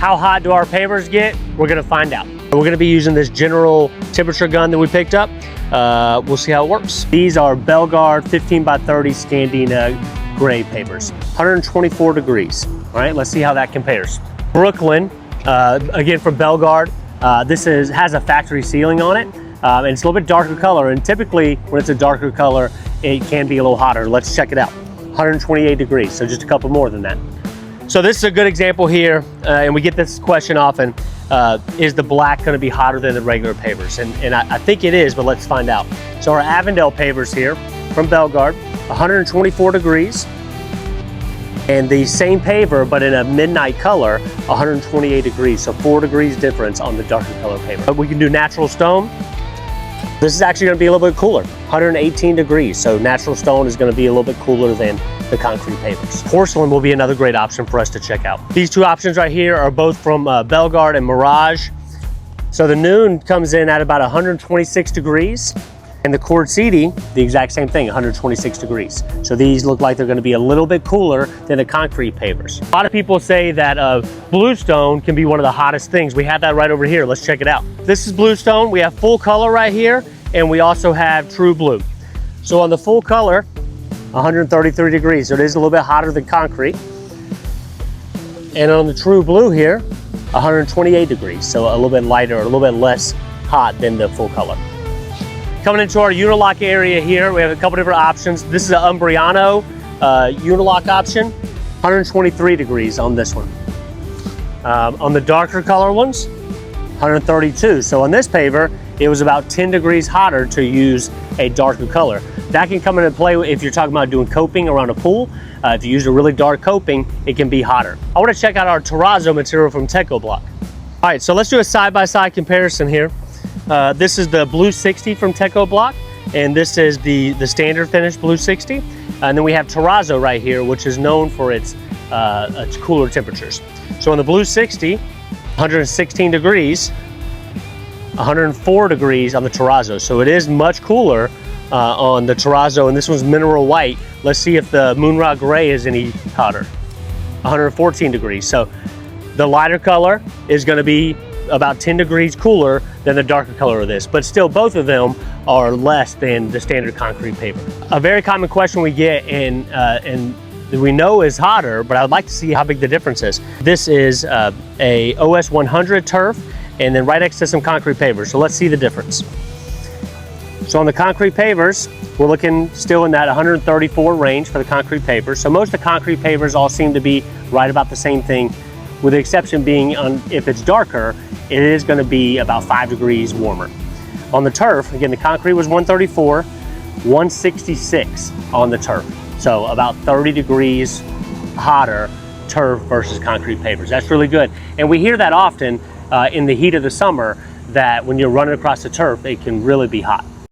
How hot do our pavers get? We're gonna find out. We're gonna be using this general temperature gun that we picked up. We'll see how it works. These are Belgard 15 by 30 Scandina gray pavers, 124 degrees. All right, let's see how that compares. Brooklyn, again from Belgard. This has a factory ceiling on it, and it's a little bit darker color. And typically when it's a darker color, it can be a little hotter. Let's check it out. 128 degrees, so just a couple more than that. So this is a good example here, and we get this question often, is the black gonna be hotter than the regular pavers? And I think it is, but let's find out. So our Avondale pavers here from Belgard, 124 degrees, and the same paver, but in a midnight color, 128 degrees, so 4 degrees difference on the darker color paver. But we can do natural stone. This is actually gonna be a little bit cooler, 118 degrees, so natural stone is gonna be a little bit cooler than the concrete pavers. Porcelain will be another great option for us to check out. These two options right here are both from Belgard and Mirage. So the Noon comes in at about 126 degrees, and the Quartzite, the exact same thing, 126 degrees. So these look like they're gonna be a little bit cooler than the concrete pavers. A lot of people say that Bluestone can be one of the hottest things. We have that right over here, let's check it out. This is Bluestone, we have full color right here, and we also have true blue. So on the full color, 133 degrees, so it is a little bit hotter than concrete. And on the true blue here, 128 degrees, so a little bit lighter, a little bit less hot than the full color. Coming into our Unilock area here, we have a couple different options. This is an Umbriano Unilock option, 123 degrees on this one. On the darker color ones, 132. So on this paver, it was about 10 degrees hotter to use a darker color. That can come into play if you're talking about doing coping around a pool. If you use a really dark coping, it can be hotter. I want to check out our Terrazzo material from Techo-Bloc. All right, so let's do a side-by-side comparison here. This is the Blue 60 from Techo-Bloc, and this is the standard finish Blue 60. And then we have Terrazzo right here, which is known for its cooler temperatures. So on the Blue 60, 116 degrees, 104 degrees on the Terrazzo. So it is much cooler on the Terrazzo, and this one's mineral white. Let's see if the Moonrock gray is any hotter. 114 degrees. So the lighter color is gonna be about 10 degrees cooler than the darker color of this, but still both of them are less than the standard concrete paver. A very common question we get and we know is hotter, but I would like to see how big the difference is. This is a OS 100 turf, and then right next to some concrete pavers. So let's see the difference. So on the concrete pavers, we're looking still in that 134 range for the concrete pavers. So most of the concrete pavers all seem to be right about the same thing, with the exception being on if it's darker, it is gonna be about 5 degrees warmer. On the turf, again, the concrete was 134, 166 on the turf. So about 30 degrees hotter turf versus concrete pavers. That's really good. And we hear that often in the heat of the summer, that when you're running across the turf, it can really be hot.